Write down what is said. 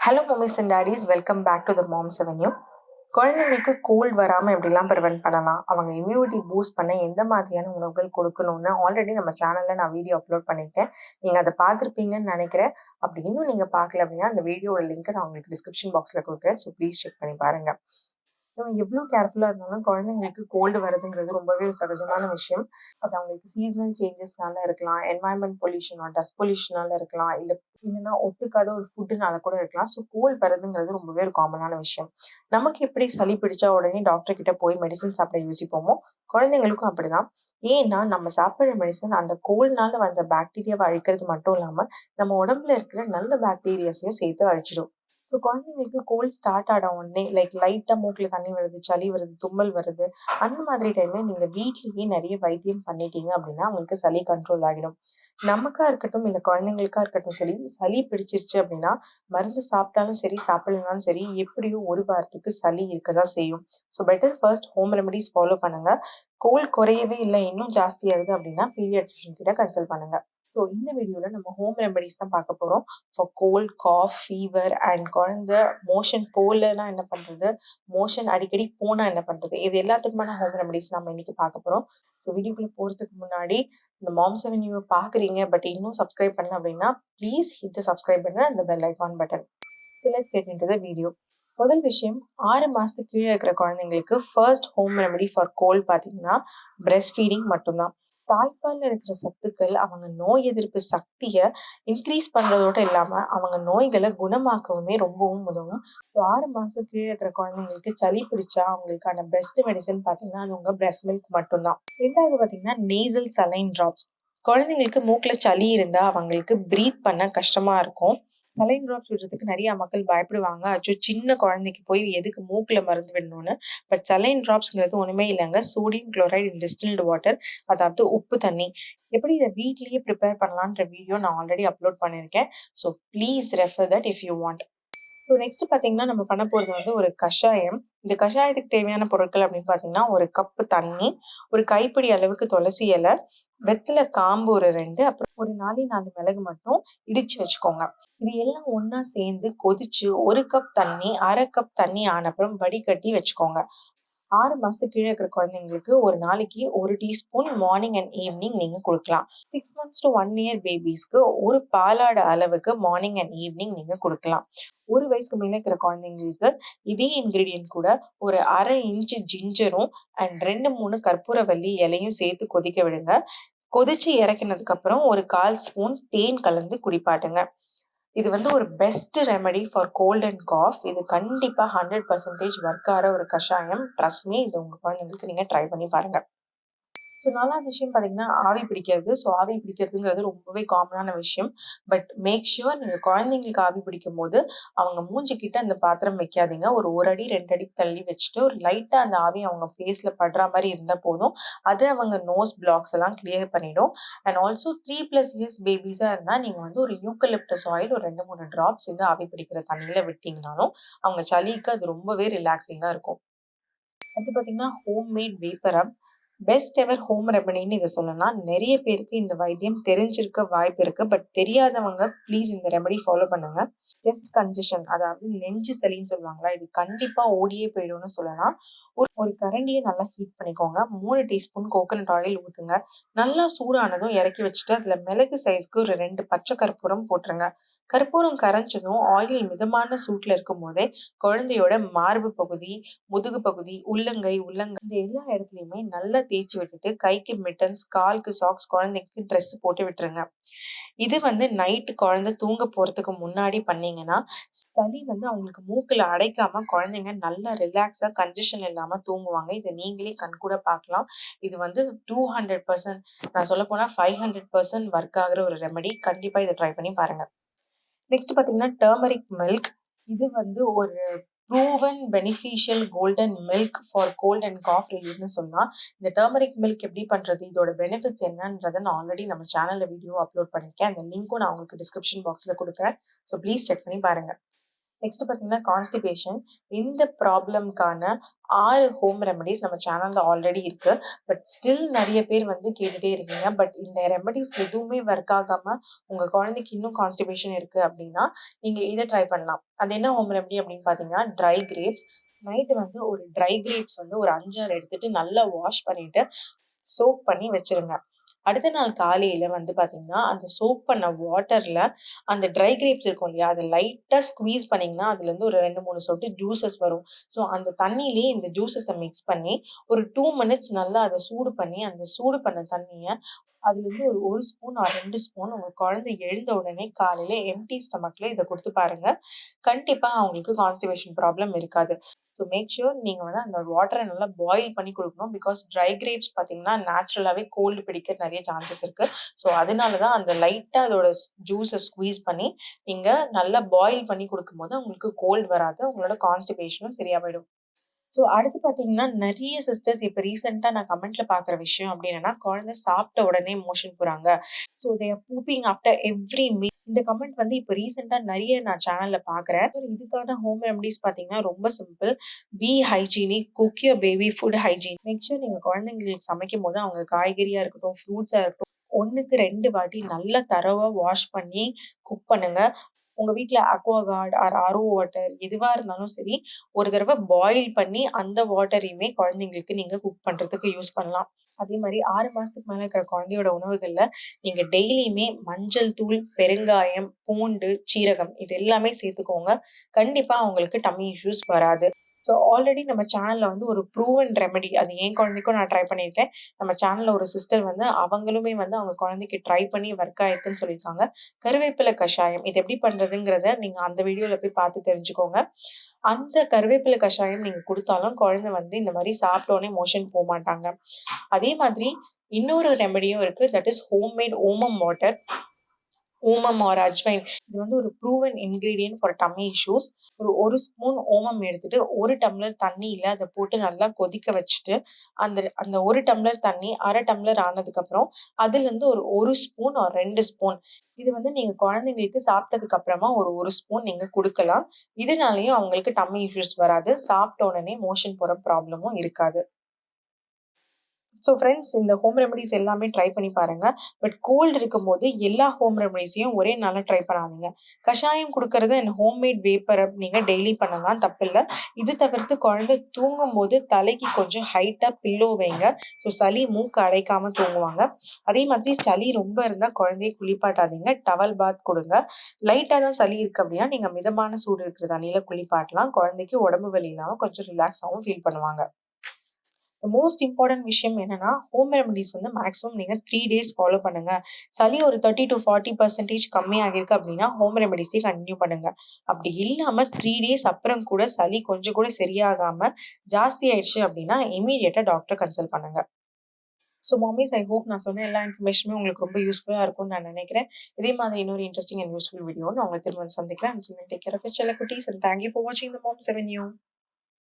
Hello mummies and daddies, welcome back to the moms avenue. குழந்தைங்களுக்கு cold வராமல் எப்படிலாம் prevent பண்ணலாம், அவங்க இம்யூனிட்டி பூஸ்ட் பண்ண எந்த மாதிரியான உணவுகள் கொடுக்கணும்னு ஆல்ரெடி நம்ம சேனலில் நான் வீடியோ அப்லோட் பண்ணியிருக்கேன். நீங்கள் அதை பார்த்துருப்பீங்கன்னு நினைக்கிறேன். அப்படி இன்னும் நீங்கள் பார்க்கல அப்படின்னா அந்த வீடியோட லிங்க்கை நான் உங்களுக்கு டிஸ்கிரிப்ஷன் பாக்ஸில் கொடுக்குறேன். ஸோ ப்ளீஸ் செக் பண்ணி பாருங்கள். நம்ம எவ்வளோ கேர்ஃபுல்லாக இருந்தாலும் குழந்தைங்களுக்கு கோல்டு வருதுங்கிறது ரொம்பவே ஒரு சகஜமான விஷயம். அது அவங்களுக்கு சீசனல் சேஞ்சஸ்னால இருக்கலாம், என்வாயன்மெண்ட் பொல்யூஷன் டஸ்ட் பொல்யூஷனால இருக்கலாம், இல்லைன்னா ஒத்துக்காத ஒரு ஃபுட்டுனால கூட இருக்கலாம். ஸோ கோல்டு வருதுங்கிறது ரொம்பவே ஒரு காமனான விஷயம். நமக்கு எப்படி சளி பிடிச்சா உடனே டாக்டர் கிட்ட போய் மெடிசன் சாப்பிட யோசிப்போமோ, குழந்தைங்களுக்கும் அப்படிதான். ஏன்னா நம்ம சாப்பிட்ற மெடிசன் அந்த கோல்டுனால வந்த பாக்டீரியாவை அழிக்கிறது மட்டும் இல்லாம நம்ம உடம்புல இருக்கிற நல்ல பாக்டீரியாஸையும் சேர்த்து அழிச்சிடும். ஸோ குழந்தைங்களுக்கு கோல்ட் ஸ்டார்ட் ஆன உடனே லைட்டாக மூக்கில் தண்ணி வருது, சளி வருது, தும்மல் வருது, அந்த மாதிரி டைமில் நீங்கள் வீட்லேயே நிறைய வைத்தியம் பண்ணிட்டீங்க அப்படின்னா அவங்களுக்கு சளி கண்ட்ரோல் ஆகிடும். நமக்கா இருக்கட்டும் இல்லை குழந்தைங்களுக்கா இருக்கட்டும் சரி, சளி பிடிச்சிருச்சு அப்படின்னா மருந்து சாப்பிட்டாலும் சரி சாப்பிடலனாலும் சரி எப்படியோ ஒரு வாரத்துக்கு சளி இருக்க தான் செய்யும். So better first home remedies follow பண்ணுங்க. கோல்ட் குறையவே இல்லை இன்னும் ஜாஸ்தியாகுது அப்படின்னா பீடியாட்ரிஷியன் கிட்ட கன்சல்ட் பண்ணுங்க. ஸோ இந்த வீடியோவில் நம்ம ஹோம் ரெமடிஸ் தான் பார்க்க போகிறோம். For cold, cough, fever and குழந்தை மோஷன் போகலன்னா என்ன பண்ணுறது, மோஷன் அடிக்கடி போனால் என்ன பண்ணுறது, இது எல்லாத்துக்குமான ஹோம் ரெமடிஸ் நம்ம இன்னைக்கு பார்க்க போகிறோம். ஸோ வீடியோக்குள்ளே போகிறதுக்கு முன்னாடி இந்த மாம்ஸ் அவென்யூவை பார்க்குறீங்க பட் இன்னும் சப்ஸ்கிரைப் பண்ணல அப்படின்னா ப்ளீஸ் ஹிட் த சப்ஸ்கிரைப் பண்ண அந்த bell icon button. So let's get into the video. முதல் விஷயம், 6 மாதத்துக்கு கீழே இருக்கிற குழந்தைங்களுக்கு first home remedy for cold பார்த்தீங்கன்னா பிரெஸ்ட் ஃபீடிங் மட்டும்தான். தாய்ப்பாலில் இருக்கிற சத்துக்கள் அவங்க நோய் எதிர்ப்பு சக்தியை இன்க்ரீஸ் பண்ணுறதோடு இல்லாமல் அவங்க நோய்களை குணமாக்கவுமே ரொம்பவும் உதவும். ஸோ 6 மாதம் கீழே இருக்கிற குழந்தைங்களுக்கு சளி பிடிச்சா அவங்களுக்கான பெஸ்ட் மெடிசன் பார்த்தீங்கன்னா அது உங்கள் பிரெஸ்ட் மில்க் மட்டும்தான். ரெண்டாவது பார்த்தீங்கன்னா நேசல் சலைன் ட்ராப்ஸ். குழந்தைங்களுக்கு மூக்கில் சளி இருந்தால் அவங்களுக்கு ப்ரீத் பண்ண கஷ்டமாக இருக்கும். சலைன் ட்ராப்ஸ் விடுறதுக்கு நிறைய மக்கள் பயப்படுவாங்க. அச்சோ சின்ன குழந்தைக்கு போய் எதுக்கு மூக்கில் மருந்து விடணும்னு. பட் சலைன் ட்ராப்ஸ்ங்கிறது ஒன்றுமே இல்லைங்க, சோடியம் குளோரைடு இன் டிஸ்டில்டு வாட்டர், அதாவது உப்பு தண்ணி. எப்படி இதை வீட்லேயே ப்ரிப்பேர் பண்ணலான்ற வீடியோ நான் ஆல்ரெடி அப்லோட் பண்ணியிருக்கேன். So please refer that if you want. So next பார்த்தீங்கன்னா நம்ம பண்ண போகிறது வந்து ஒரு கஷாயம். இந்த கஷாயத்துக்கு தேவையான பொருட்கள் அப்படின்னு பார்த்தீங்கன்னா ஒரு கப்பு தண்ணி, ஒரு கைப்பிடி அளவுக்கு துளசி இலை, வெத்தலை காம்பு ஒரு 2, அப்புறம் ஒரு 4 மிளகு மட்டும் இடிச்சு வச்சுக்கோங்க. இது எல்லாம் ஒண்ணா சேர்ந்து கொதிச்சு 1 கப் தண்ணி 1/2 கப் தண்ணி ஆன அப்புறம் வடிகட்டி வச்சுக்கோங்க. 6 மாசத்துக்கு கீழே இருக்கிற குழந்தைங்களுக்கு ஒரு நாளைக்கு 1 டீஸ்பூன் மார்னிங் அண்ட் ஈவினிங் நீங்க கொடுக்கலாம். 6 months to 1 year பேபிஸ்க்கு ஒரு பாலாட அளவுக்கு மார்னிங் அண்ட் ஈவினிங் நீங்க கொடுக்கலாம். 1 வயசுக்கு மேலே இருக்கிற குழந்தைங்களுக்கு இதே இன்கிரீடியன்ட் கூட ஒரு 1/2 இன்ச்சு ஜிஞ்சரும் அண்ட் 2-3 கற்பூரவள்ளி இலையும் சேர்த்து கொதிக்க விடுங்க. கொதிச்சு இறக்கினதுக்கு அப்புறம் ஒரு 1/4 ஸ்பூன் தேன் கலந்து குடிப்பாட்டுங்க. இது வந்து ஒரு best remedy for cold and cough. இது கண்டிப்பா 100% ஒர்க் ஆகிற ஒரு கஷாயம். ட்ரஸ்ட் மீ, இது உங்க குழந்தைங்களுக்கு நீங்க ட்ரை பண்ணி பாருங்க. ஸோ 4வது விஷயம் பார்த்தீங்கன்னா ஆவி பிடிக்கிறது. ஸோ ஆவி பிடிக்கிறதுங்கிறது ரொம்பவே காமனான விஷயம். பட் மேக் ஷுர் நீங்கள் குழந்தைங்களுக்கு ஆவி பிடிக்கும் போது அவங்க மூஞ்சிக்கிட்ட அந்த பாத்திரம் வைக்காதீங்க. ஒரு 1 அடி 2 அடி தள்ளி வச்சுட்டு ஒரு லைட்டாக அந்த ஆவி அவங்க ஃபேஸில் படுற மாதிரி இருந்தால் போதும். அது அவங்க நோஸ் பிளாக்ஸ் எல்லாம் கிளியர் பண்ணிடும். அண்ட் ஆல்சோ 3+ years பேபிஸாக இருந்தால் நீங்கள் வந்து ஒரு யூக்கலிப்டஸ் ஆயில் ஒரு 2-3 ட்ராப்ஸ் வந்து ஆவி பிடிக்கிற தண்ணியில் விட்டீங்கனாலும் அவங்க சளிக்கு அது ரொம்பவே ரிலாக்ஸிங்காக இருக்கும். அடுத்து பார்த்தீங்கன்னா ஹோம்மேட் வேப்பரம். பெஸ்ட் எவர் ஹோம் ரெமடின்னு இதை சொல்லலாம். நிறைய பேருக்கு இந்த வைத்தியம் தெரிஞ்சிருக்க வாய்ப்பு இருக்கு. பட் தெரியாதவங்க ப்ளீஸ் இந்த ரெமடி ஃபாலோ பண்ணுங்க. செஸ்ட் கன்ஜஷன், அதாவது நெஞ்சு சளின்னு சொல்லுவாங்களா, இது கண்டிப்பா ஓடியே போயிடும்னு சொல்லலாம். ஒரு கரண்டியை நல்லா ஹீட் பண்ணிக்கோங்க. 3 டீஸ்பூன் கோகனட் ஆயில் ஊத்துங்க. நல்லா சூடானதும் இறக்கி வச்சுட்டு அதுல மிளகு சைஸ்க்கு ஒரு 2 பச்சை கற்பூரம் போட்டுருங்க. கற்பூரம் கரைஞ்சதும் ஆயில் மிதமான சூட்ல இருக்கும் போதே குழந்தையோட மார்பு பகுதி, முதுகு பகுதி, உள்ளங்கை இந்த எல்லா இடத்துலயுமே நல்லா தேய்ச்சி விட்டுட்டு கைக்கு மிட்டன்ஸ், காலுக்கு சாக்ஸ், குழந்தைக்கு ட்ரெஸ் போட்டு விட்டுருங்க. இது வந்து நைட்டு குழந்தை தூங்க போறதுக்கு முன்னாடி பண்ணீங்கன்னா சளி வந்து அவங்களுக்கு மூக்குல அடைக்காம குழந்தைங்க நல்லா ரிலாக்ஸா கன்ஜஷன் இல்லாம தூங்குவாங்க. இதை நீங்களே கண்கூட பார்க்கலாம். இது வந்து 200%, நான் சொல்ல போனா 500% ஒர்க் ஆகுற ஒரு ரெமெடி. கண்டிப்பா இதை ட்ரை பண்ணி பாருங்க. நெக்ஸ்ட் பார்த்தீங்கன்னா டர்மரிக் மில்க். இது வந்து ஒரு proven beneficial golden milk for cold and cough ரிலீஃப்னு சொல்லலாம். இந்த டர்மரிக் மில்க் எப்படி பண்றது, இதோட பெனிஃபிட்ஸ் என்னன்றதை நான் ஆல்ரெடி நம்ம சேனல்ல வீடியோ அப்லோட் பண்ணியிருக்கேன். அந்த லிங்க்கும் நான் உங்களுக்கு டிஸ்கிரிப்ஷன் பாக்ஸ்ல கொடுக்குறேன். ஸோ ப்ளீஸ் செக் பண்ணி பாருங்க. நெக்ஸ்ட் பார்த்தீங்கன்னா கான்ஸ்டிபேஷன். இந்த ப்ராப்ளம்க்கான 6 ஹோம் ரெமெடிஸ் நம்ம சேனல்ல ஆல்ரெடி இருக்கு. பட் ஸ்டில் நெறைய பேர் வந்து கேட்டுட்டே இருக்கீங்க. பட் இந்த ரெமெடிஸ் எதுவுமே ஒர்க் ஆகாம உங்க குழந்தைக்கு இன்னும் கான்ஸ்டிபேஷன் இருக்கு அப்படின்னா, நீங்க இத ட்ரை பண்ணலாம். அது என்ன ஹோம் ரெமெடி அப்படின்னு பார்த்தீங்கன்னா, ட்ரை கிரேப்ஸ். நைட்டு வந்து ஒரு ட்ரை கிரேப்ஸ் வந்து ஒரு 5, 6 எடுத்துட்டு நல்லா வாஷ் பண்ணிட்டு சோக் பண்ணி வச்சுருங்க. அடுத்த நாள் காலையில வந்து பார்த்தீங்கன்னா, அந்த சோக் பண்ண வாட்டர்ல அந்த ட்ரை கிரேப்ஸ் இருக்கும் இல்லையா? அத லைட்டா ஸ்க்வீஸ் பண்ணீங்கன்னா, அதுலேருந்து ஒரு 2, 3 சொட்டு ஜூஸஸ் வரும். ஸோ, அந்த தண்ணீலயே இந்த ஜூஸஸ மிக்ஸ் பண்ணி, ஒரு 2 மினிட்ஸ் நல்லா அத சூடு பண்ணி, அந்த சூடு பண்ண தண்ணிய அதுலேருந்து ஒரு 1 ஸ்பூன் ஆர் 2 ஸ்பூன் உங்க குழந்தை எழுந்த உடனே காலையில எம்ப்டி ஸ்டமக்ல இத குடுத்து பாருங்க. கண்டிப்பா அவங்களுக்கு கான்ஸ்டிபேஷன் ப்ராப்ளம் இருக்காது. ஸோ மேக் ஷூர் நீங்க வந்து அந்த வாட்டர நல்லா பாயில் பண்ணி குடுக்கணும். பிகாஸ் ட்ரை கிரேப்ஸ் பார்த்தீங்கன்னா, நேச்சுரலாவே கோல்டு பிடிக்க நெறைய சான்சஸ் இருக்கு. ஸோ அதனால தான் அந்த லைட்டா அதோட ஜூஸ ஸ்க்வீஸ் பண்ணி, நீங்க நல்லா பாயில் பண்ணி குடுக்கும்போது உங்களுக்கு கோல்ட் வராது. உங்களோட கான்ஸ்டிபேஷனும் சரியா போயிடும். ஸோ அடுத்து பார்த்தீங்கன்னா, நெறைய சிஸ்டர்ஸ் இப்ப ரீசென்ட்டா நான் கமெண்ட்ல பார்க்குற விஷயம் அப்டி என்னன்னா, குழந்தை சாப்பிட்ட உடனே மோஷன் போறாங்க. So they are pooping after every meal. இந்த கமெண்ட் வந்து இப்ப ரீசென்ட்டா நெறைய நான் சேனல்ல பார்க்குறேன். இதுக்கான ஹோம் ரெமடிஸ் பார்த்தீங்கன்னா, ரொம்ப simple. Be hygienic, cook your baby food hygiene. Make sure நீங்க குழந்தைங்களுக்கு சமைக்கும்போது அவங்க காய்கறியா இருக்கட்டும், ஃப்ரூட்ஸா இருக்கட்டும், 1க்கு 2 வாட்டி நல்லா தரோவா வாஷ் பண்ணி குக் பண்ணுங்க. உங்க வீட்ல அக்வாகார்ட் ஆர் ஆர்ஓ வாட்டர் எதுவா இருந்தாலும் சரி, ஒரு தடவ பாயில் பண்ணி அந்த வாட்டரையுமே குழந்தைங்களுக்கு நீங்க குக் பண்றதுக்கு யூஸ் பண்ணலாம். அதே மாரி 6 மாசத்துக்கு மேல இருக்கிற குழந்தையோட உணவுகள்ல நீங்க டெய்லியுமே மஞ்சள் தூள், பெருங்காயம், பூண்டு, சீரகம் இது எல்லாமே சேர்த்துக்கோங்க. கண்டிப்பா அவங்களுக்கு டம்மி இஷ்யூஸ் வராது. ஸோ ஆல்ரெடி நம்ம சேனல்ல வந்து ஒரு ப்ரூவன் ரெமெடி அது என் குழந்தைக்கும் நான் ட்ரை பண்ணியிருக்கேன். நம்ம சேனல்ல ஒரு சிஸ்டர் வந்து அவங்களுமே வந்து அவங்க குழந்தைக்கு ட்ரை பண்ணி ஒர்க் ஆயிருக்குன்னு சொல்லியிருக்காங்க. கருவேப்பிலை கஷாயம். இது எப்படி பண்றதுங்கிறத நீங்க அந்த வீடியோல போய் பார்த்து தெரிஞ்சுக்கோங்க. அந்த கருவேப்பிலை கஷாயம் நீங்க குடுத்தாலும் குழந்தை வந்து இந்த மாரி சாப்பிட்ட உடனே மோஷன் போமாட்டாங்க. அதே மாதிரி இன்னொரு ரெமெடியும் இருக்கு. தட் இஸ் ஹோம்மேட் ஓமம் வாட்டர். ஓமம் ஆர் அஜ்வைன். இது வந்து ஒரு proven ingredient for dummy issues. ஒரு 1 ஸ்பூன் ஓமம் எடுத்துட்டு 1 டம்ளர் தண்ணீல அத போட்டு நல்லா கொதிக்க வச்சுட்டு, அந்த அந்த 1 டம்ளர் தண்ணி 1/2 டம்ளர் ஆனதுக்கப்புறம், அதுலருந்து ஒரு 1 ஸ்பூன் ஆர் 2 ஸ்பூன் இது வந்து நீங்க குழந்தைங்களுக்கு சாப்பிட்டதுக்கு அப்புறமா ஒரு 1 ஸ்பூன் நீங்க குடுக்கலாம். இதனாலயும் அவங்களுக்கு டம்மி இஷ்யூஸ் வராது. சாப்பிட்ட உடனே மோஷன் போற ப்ராப்ளமும் இருக்காது. ஸோ ஃப்ரெண்ட்ஸ் இந்த ஹோம் ரெமெடிஸ் எல்லாமே ட்ரை பண்ணி பாருங்க. பட் கோல்டு இருக்கும்போது எல்லா ஹோம் ரெமெடிஸையும் ஒரே நாள்ல ட்ரை பண்ணாதீங்க. கஷாயம் குடுக்கறது அண்ட் ஹோம்மேட் வேப்பர் நீங்க டெய்லி பண்ணலாம் தப்பில்ல. இது தவிர்த்து குழந்தை தூங்கும்போது தலைக்கு கொஞ்சம் ஹைட்டா பில்லோ வைங்க. ஸோ சளி மூக்கு அடைக்காம தூங்குவாங்க. அதே மாதிரி சளி ரொம்ப இருந்தா குழந்தைய குளிப்பாட்டாதீங்க. டவல் பாத் குடுங்க. லைட்டா தான் சளி இருக்கு அப்படின்னா, நீங்க மிதமான சூடு இருக்கிற தண்ணீல குளிப்பாட்டலாம். குழந்தைக்கு உடம்பு வலி இல்லாம கொஞ்சம் ரிலாக்ஸாவும் ஃபீல் பண்ணுவாங்க. மோஸ்ட் இம்பார்ட்டன்ட் விஷயம் என்னன்னா, ஹோம் ரெமெடிஸ் வந்து மேக்ஸிமம் நீங்க 3 டேஸ் ஃபாலோ பண்ணுங்க. சளி ஒரு 30-40% கம்மியாகிருக்கு அப்படின்னா, ஹோம் ரெமெடிஸே கன்டின்யூ பண்ணுங்க. அப்படி இல்லாம 3 டேஸ் அப்புறம் கூட சளி கொஞ்சம் கூட சரியாகாம ஜாஸ்தி ஆயிடுச்சு அப்படின்னா, இம்மீடியட்டா டாக்டர கன்சல்ட் பண்ணுங்க. ஸோ மம்மிஸ் ஐ ஹோப் நான் சொன்ன எல்லா இன்ஃபர்மேஷனுமே உங்களுக்கு ரொம்ப யூஸ்ஃபுல்லா இருக்கும்னு நான் நினைக்கிறேன். இதே மாதிரி இன்னொரு இன்ட்ரஸ்டிங் அண்ட் யூஸ்ஃபுல் வீடியோல நான் உங்கள திரும்ப வந்து சந்திக்கிறேன். Until then, take care of your செல்ல குட்டீஸ் and thank you for watching the Moms Avenue.